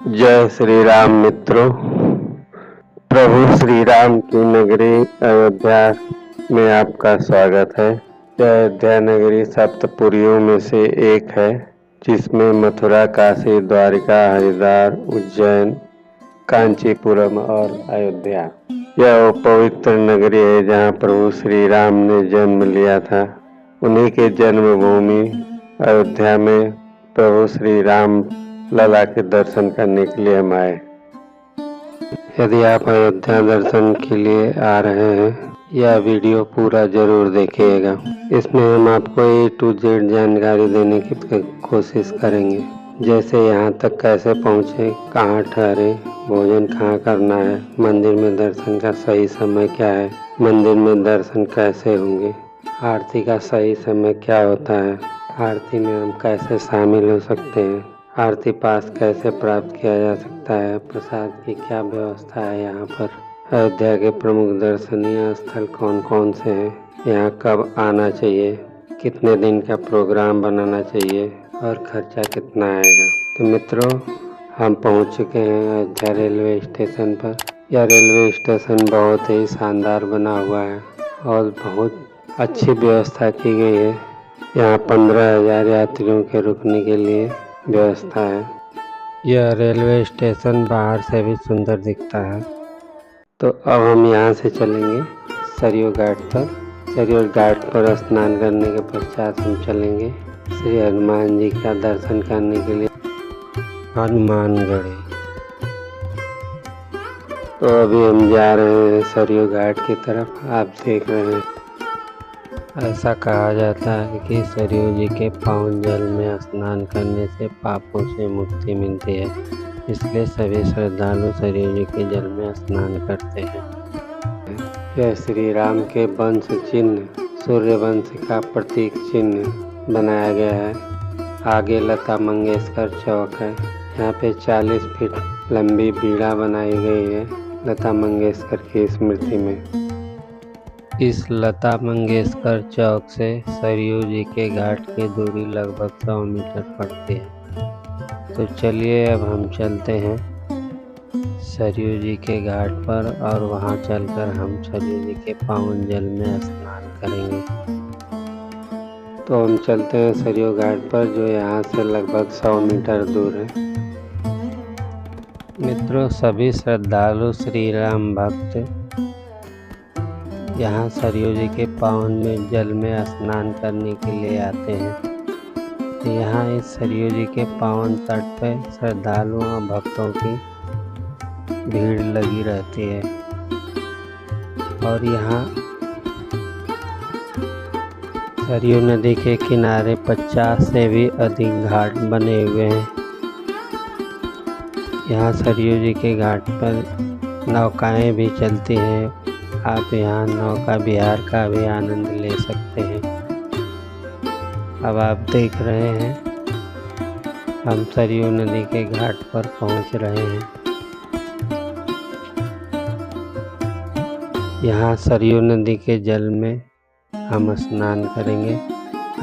जय श्री राम मित्रों। प्रभु श्री राम की नगरी अयोध्या में आपका स्वागत है। यह अयोध्या नगरी सप्तपुरियों में से एक है, जिसमें मथुरा, काशी, द्वारिका, हरिद्वार, उज्जैन, कांचीपुरम और अयोध्या। यह वो पवित्र नगरी है जहाँ प्रभु श्री राम ने जन्म लिया था। उन्हीं के जन्मभूमि अयोध्या में प्रभु श्री राम लला के दर्शन करने के लिए हम आए। यदि आप अयोध्या दर्शन के लिए आ रहे हैं, यह वीडियो पूरा जरूर देखिएगा। इसमें हम आपको A to Z जानकारी देने की कोशिश करेंगे, जैसे यहाँ तक कैसे पहुँचे, कहाँ ठहरे, भोजन कहाँ करना है, मंदिर में दर्शन का सही समय क्या है, मंदिर में दर्शन कैसे होंगे, आरती का सही समय क्या होता है, आरती में हम कैसे शामिल हो सकते हैं, आरती पास कैसे प्राप्त किया जा सकता है, प्रसाद की क्या व्यवस्था है यहाँ पर, अयोध्या के प्रमुख दर्शनीय स्थल कौन कौन से हैं, यहाँ कब आना चाहिए, कितने दिन का प्रोग्राम बनाना चाहिए और खर्चा कितना आएगा। तो मित्रों, हम पहुँच चुके हैं अयोध्या रेलवे स्टेशन पर। यह रेलवे स्टेशन बहुत ही शानदार बना हुआ है और बहुत अच्छी व्यवस्था की गई है। यहाँ 15,000 यात्रियों के रुकने के लिए व्यवस्था है। यह रेलवे स्टेशन बाहर से भी सुंदर दिखता है। तो अब हम यहाँ से चलेंगे सरयू घाट पर। सरयू घाट पर स्नान करने के पश्चात हम चलेंगे श्री हनुमान जी का दर्शन करने के लिए हनुमानगढ़ी। तो अभी हम जा रहे हैं सरयू घाट की तरफ। आप देख रहे हैं, ऐसा कहा जाता है कि सरयू जी के पावन जल में स्नान करने से पापों से मुक्ति मिलती है, इसलिए सभी श्रद्धालु सरयू जी के जल में स्नान करते हैं। यह श्री राम के वंश चिन्ह, सूर्य वंश का प्रतीक चिन्ह बनाया गया है। आगे लता मंगेशकर चौक है। यहाँ पे 40 फीट लंबी बीड़ा बनाई गई है लता मंगेशकर की स्मृति में। इस लता मंगेशकर चौक से सरयू जी के घाट की दूरी लगभग 100 मीटर पड़ती है। तो चलिए अब हम चलते हैं सरयू जी के घाट पर और वहां चलकर हम सरयू जी के पावन जल में स्नान करेंगे। तो हम चलते हैं सरयू घाट पर, जो यहाँ से लगभग 100 मीटर दूर है। मित्रों, सभी श्रद्धालु श्री राम भक्त यहाँ सरयू जी के पावन में जल में स्नान करने के लिए आते हैं। यहाँ इस सरयू जी के पावन तट पर श्रद्धालुओं और भक्तों की भीड़ लगी रहती है और यहाँ सरयू नदी के किनारे 50 से भी अधिक घाट बने हुए हैं। यहाँ सरयू जी के घाट पर नौकाएं भी चलती हैं। आप यहाँ नौका विहार का भी आनंद ले सकते हैं। अब आप देख रहे हैं, हम सरयू नदी के घाट पर पहुँच रहे हैं। यहाँ सरयू नदी के जल में हम स्नान करेंगे।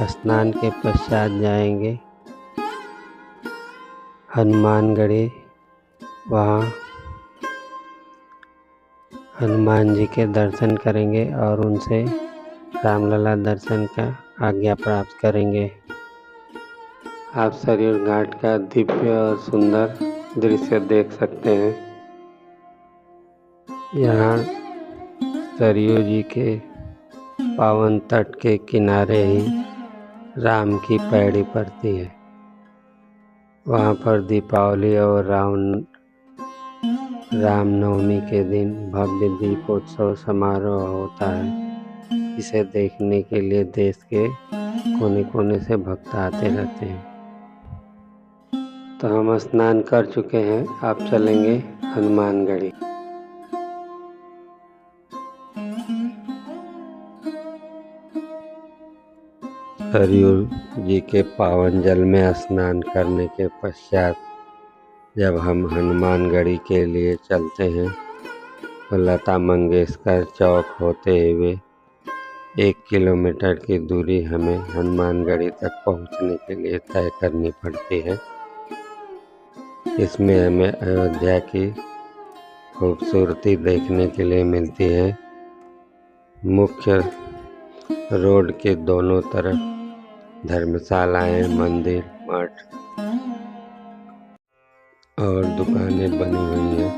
स्नान के पश्चात जाएंगे हनुमानगढ़ी। वहाँ हनुमान जी के दर्शन करेंगे और उनसे रामलला दर्शन का आज्ञा प्राप्त करेंगे। आप सरयू घाट का दिव्य और सुंदर दृश्य देख सकते हैं। यहाँ सरयू जी के पावन तट के किनारे ही राम की पैड़ी पड़ती है। वहाँ पर दीपावली और रामनवमी के दिन भव्य दीपोत्सव समारोह होता है। इसे देखने के लिए देश के कोने कोने से भक्त आते रहते हैं। तो हम स्नान कर चुके हैं, आप चलेंगे हनुमानगढ़ी। सरयू जी के पावन जल में स्नान करने के पश्चात जब हम हनुमानगढ़ी के लिए चलते हैं, तो लता मंगेशकर चौक होते हुए 1 किलोमीटर की दूरी हमें हनुमानगढ़ी तक पहुंचने के लिए तय करनी पड़ती है। इसमें हमें अयोध्या की खूबसूरती देखने के लिए मिलती है। मुख्य रोड के दोनों तरफ धर्मशालाएं, मंदिर, मठ और दुकानें बनी हुई हैं।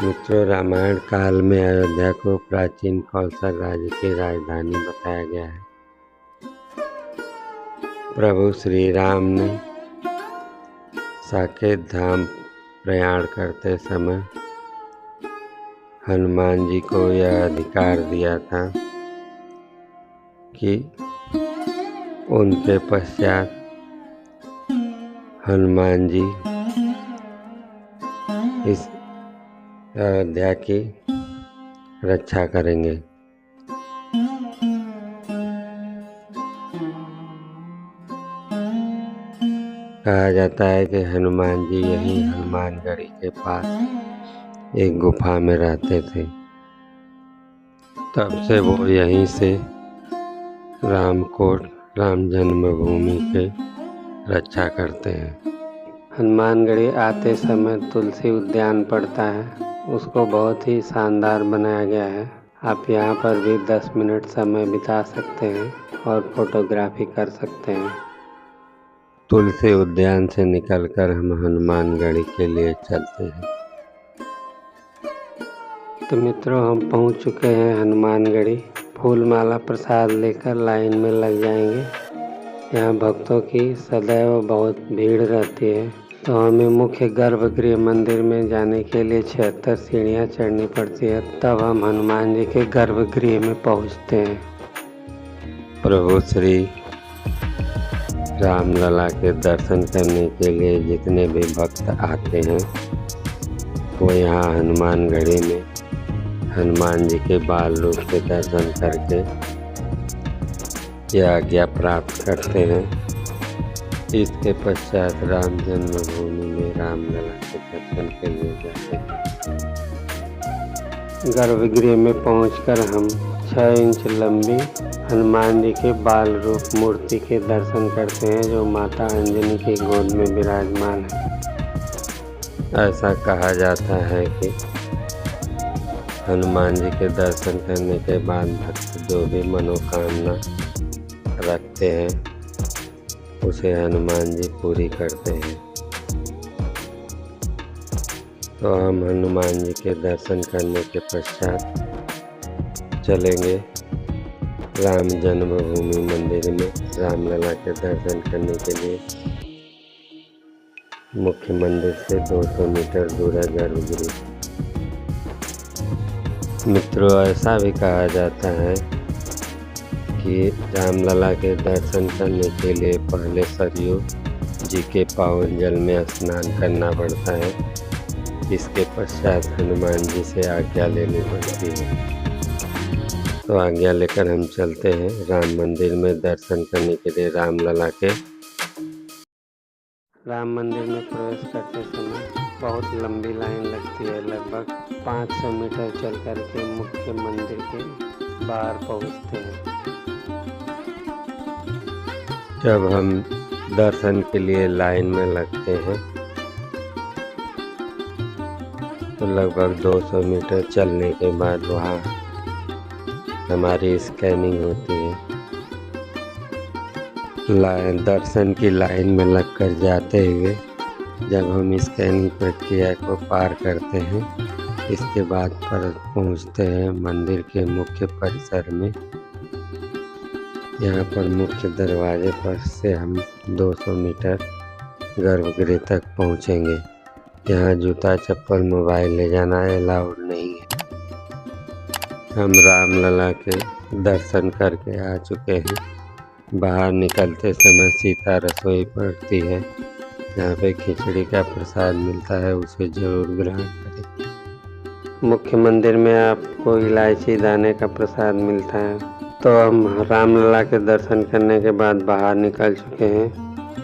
मित्रों, रामायण काल में अयोध्या को प्राचीन कौशल राज्य की राजधानी बताया गया है। प्रभु श्री राम ने साकेत धाम प्रयाण करते समय हनुमान जी को यह अधिकार दिया था कि उनके पश्चात हनुमान जी इस अयोध्या की रक्षा करेंगे। कहा जाता है कि हनुमान जी यहीं हनुमानगढ़ी के पास एक गुफा में रहते थे। तब से वो यहीं से रामकोट, राम जन्मभूमि के रक्षा करते हैं। हनुमानगढ़ी आते समय तुलसी उद्यान पड़ता है, उसको बहुत ही शानदार बनाया गया है। आप यहाँ पर भी 10 मिनट समय बिता सकते हैं और फोटोग्राफी कर सकते हैं। तुलसी उद्यान से निकलकर हम हनुमानगढ़ी के लिए चलते हैं। तो मित्रों, हम पहुँच चुके हैं हनुमानगढ़ी। फूल माला प्रसाद लेकर लाइन में लग जाएंगे। यहाँ भक्तों की सदैव बहुत भीड़ रहती है। तो हमें मुख्य गर्भगृह मंदिर में जाने के लिए 76 सीढ़ियाँ चढ़नी पड़ती है, तब हम हनुमान जी के गर्भगृह में पहुँचते हैं। प्रभु श्री रामलला के दर्शन करने के लिए जितने भी भक्त आते हैं वो यहाँ हनुमानगढ़ी में हनुमान जी के बाल रूप के दर्शन करके यह आज्ञा प्राप्त करते हैं। इसके पश्चात राम जन्मभूमि में रामलला के दर्शन के लिए जाते हैं। गर्भगृह में पहुंचकर हम 6 इंच लंबी हनुमान जी के बाल रूप मूर्ति के दर्शन करते हैं, जो माता अंजनी की गोद में विराजमान है। ऐसा कहा जाता है कि हनुमान जी के दर्शन करने के बाद भक्त जो भी मनोकामना रखते हैं उसे हनुमान जी पूरी करते हैं। तो हम हनुमान जी के दर्शन करने के पश्चात चलेंगे राम जन्मभूमि मंदिर में रामलला के दर्शन करने के लिए। मुख्य मंदिर से 200 मीटर दूर है गर्भगृह। मित्रों, ऐसा भी कहा जाता है कि रामलला के दर्शन करने के लिए पहले सरयू जी के पावन जल में स्नान करना पड़ता है। इसके पश्चात हनुमान जी से आज्ञा लेनी पड़ती है। तो आज्ञा लेकर हम चलते हैं राम मंदिर में दर्शन करने के लिए। रामलला के राम मंदिर में प्रवेश करते समय बहुत लंबी लाइन लगती है। लगभग 500 मीटर चल करके मुख्य मंदिर के बाहर पहुंचते हैं। जब हम दर्शन के लिए लाइन में लगते हैं तो लगभग 200 मीटर चलने के बाद वहाँ हमारी स्कैनिंग होती है। दर्शन की लाइन में लगकर जाते हुए जब हम स्कैनिंग प्रक्रिया को पार करते हैं, इसके बाद पर पहुँचते हैं मंदिर के मुख्य परिसर में। यहाँ पर मुख्य दरवाजे पर से हम 200 मीटर गर्भगृह तक पहुँचेंगे। यहाँ जूता, चप्पल, मोबाइल ले जाना अलाउड नहीं है। हम रामलला के दर्शन करके आ चुके हैं। बाहर निकलते समय सीता रसोई पड़ती है, यहाँ पे खिचड़ी का प्रसाद मिलता है, उसे जरूर ग्रहण करें। मुख्य मंदिर में आपको इलायची दाने का प्रसाद मिलता है। तो हम रामलला के दर्शन करने के बाद बाहर निकल चुके हैं।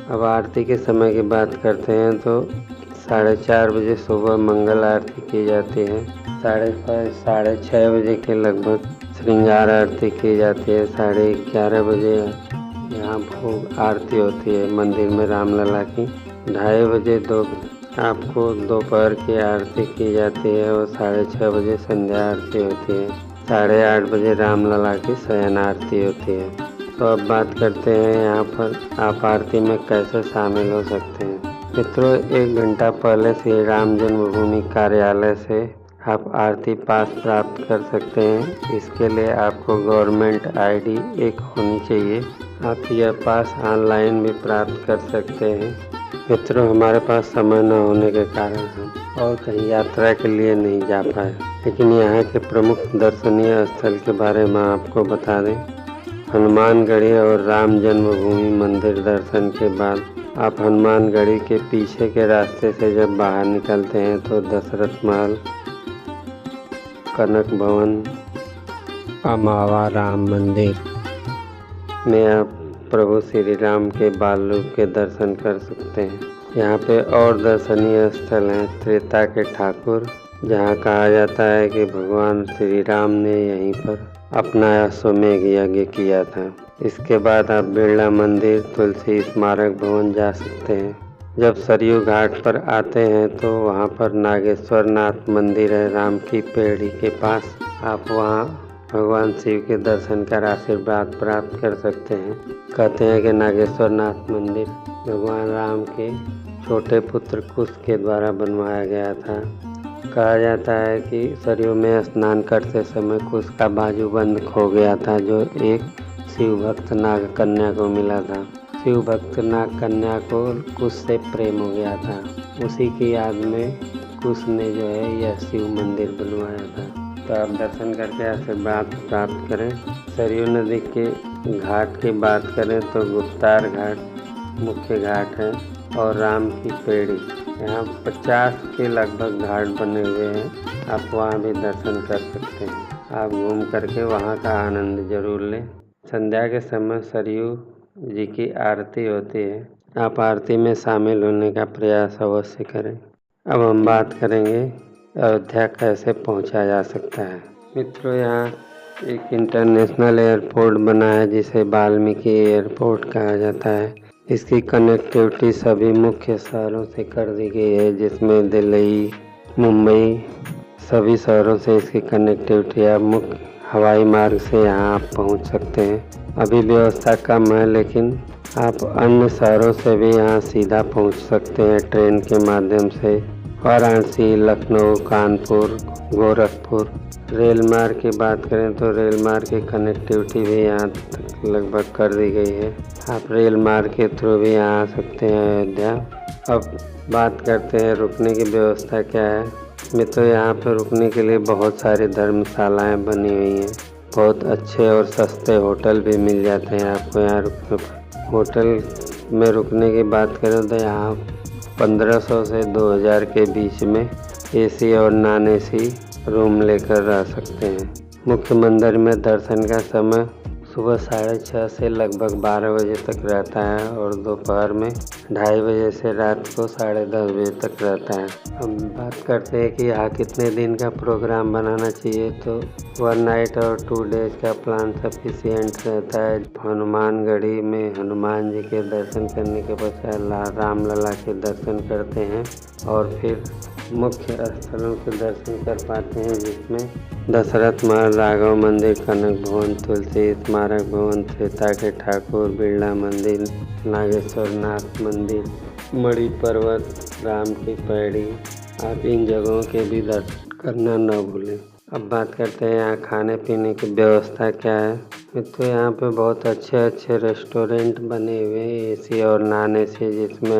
अब आरती के समय की बात करते हैं तो 4:30 बजे सुबह मंगल आरती की जाती है। 5:30 6 बजे के लगभग श्रृंगार आरती की जाती है। 11:30 बजे यहाँ यहाँ भोग आरती होती है मंदिर में रामलला की। 2:30 बजे आपको दोपहर की आरती की जाती है और 6:30 बजे संध्या आरती होती है। 8:30 बजे रामलला की शयन आरती होती है। तो अब बात करते हैं यहाँ पर आप आरती में कैसे शामिल हो सकते हैं। मित्रों, 1 घंटा पहले श्री राम जन्मभूमि कार्यालय से आप आरती पास प्राप्त कर सकते हैं। इसके लिए आपको गवर्नमेंट ID एक होनी चाहिए। आप यह पास ऑनलाइन भी प्राप्त कर सकते हैं। मित्रों, हमारे पास समय न होने के कारण हम और कहीं यात्रा के लिए नहीं जा पाए, लेकिन यहाँ के प्रमुख दर्शनीय स्थल के बारे में आपको बता दें। हनुमानगढ़ी और राम जन्मभूमि मंदिर दर्शन के बाद आप हनुमानगढ़ी के पीछे के रास्ते से जब बाहर निकलते हैं तो दशरथ महल, कनक भवन, अमावा राम मंदिर में आप प्रभु श्री राम के बाल रूप के दर्शन कर सकते हैं। यहाँ पे और दर्शनीय स्थल हैं त्रेता के ठाकुर, जहाँ कहा जाता है कि भगवान श्री राम ने यहीं पर अपना अश्वमेघ यज्ञ किया था। इसके बाद आप बिरला मंदिर, तुलसी स्मारक भवन जा सकते हैं। जब सरयू घाट पर आते हैं तो वहाँ पर नागेश्वर नाथ मंदिर है राम की पेड़ी के पास। आप वहाँ भगवान शिव के दर्शन कर आशीर्वाद प्राप्त कर सकते हैं। कहते हैं कि नागेश्वर नाथ मंदिर भगवान राम के छोटे पुत्र कुश के द्वारा बनवाया गया था। कहा जाता है कि सरयू में स्नान करते समय कुश का बाजूबंद खो गया था, जो एक शिव भक्त नाग कन्या को मिला था। शिव भक्त नाग कन्या को कुश से प्रेम हो गया था। उसी की याद में कुश ने जो है यह शिव मंदिर बनवाया था। तो आप दर्शन करके आशीर्वाद प्राप्त करें। सरयू नदी के घाट की बात करें तो गुप्तार घाट मुख्य घाट है और राम की पेड़ी, यहाँ 50 के लगभग घाट बने हुए हैं। आप वहाँ भी दर्शन कर सकते हैं। आप घूम करके वहाँ का आनंद जरूर लें। संध्या के समय सरयू जी की आरती होती है। आप आरती में शामिल होने का प्रयास अवश्य करें। अब हम बात करेंगे अयोध्या कैसे पहुंचा जा सकता है। मित्रों, यहाँ एक इंटरनेशनल एयरपोर्ट बना है जिसे वाल्मीकि एयरपोर्ट कहा जाता है। इसकी कनेक्टिविटी सभी मुख्य शहरों से कर दी गई है, जिसमें दिल्ली, मुंबई, सभी शहरों से इसकी कनेक्टिविटी है। मुख्य हवाई मार्ग से यहाँ आप पहुँच सकते हैं। अभी व्यवस्था कम है, लेकिन आप अन्य शहरों से भी यहाँ सीधा पहुँच सकते हैं ट्रेन के माध्यम से। वाराणसी, लखनऊ, कानपुर, गोरखपुर। रेल मार्ग की बात करें तो रेल मार्ग की कनेक्टिविटी भी यहाँ तक लगभग कर दी गई है। आप रेल मार्ग के थ्रू भी यहाँ आ सकते हैं अयोध्या। अब बात करते हैं रुकने की व्यवस्था क्या है। मित्रों, यहाँ पर रुकने के लिए बहुत सारी धर्मशालाएँ बनी हुई हैं। बहुत अच्छे और सस्ते होटल भी मिल जाते हैं आपको यहाँ रुकने पर। होटल में रुकने की बात करें तो यहाँ 1500 से 2000 के बीच में AC और नॉन AC रूम लेकर रह सकते हैं। मुख्य मंदिर में दर्शन का समय सुबह 6:30 से लगभग 12 बजे तक रहता है और दोपहर में 2:30 बजे से रात को 10:30 बजे तक रहता है। हम बात करते हैं कि यहाँ कितने दिन का प्रोग्राम बनाना चाहिए। तो 1 नाइट और 2 डेज का प्लान सफिशिएंट रहता है। हनुमानगढ़ी में हनुमान जी के दर्शन करने के पश्चात रामलला के दर्शन करते हैं और फिर मुख्य स्थलों के दर्शन कर पाते हैं, जिसमें दशरथ महल, राघव मंदिर, कनक भवन, तुलसी स्मारक भवन, त्रेता के ठाकुर, बिरला मंदिर, नागेश्वर नाथ मंदिर, मणि पर्वत, राम की पैड़ी। आप इन जगहों के भी दर्शन करना न भूलें। अब बात करते हैं यहाँ खाने पीने की व्यवस्था क्या है। तो यहाँ पे बहुत अच्छे अच्छे रेस्टोरेंट बने हुए हैं AC और नॉन AC, जिसमें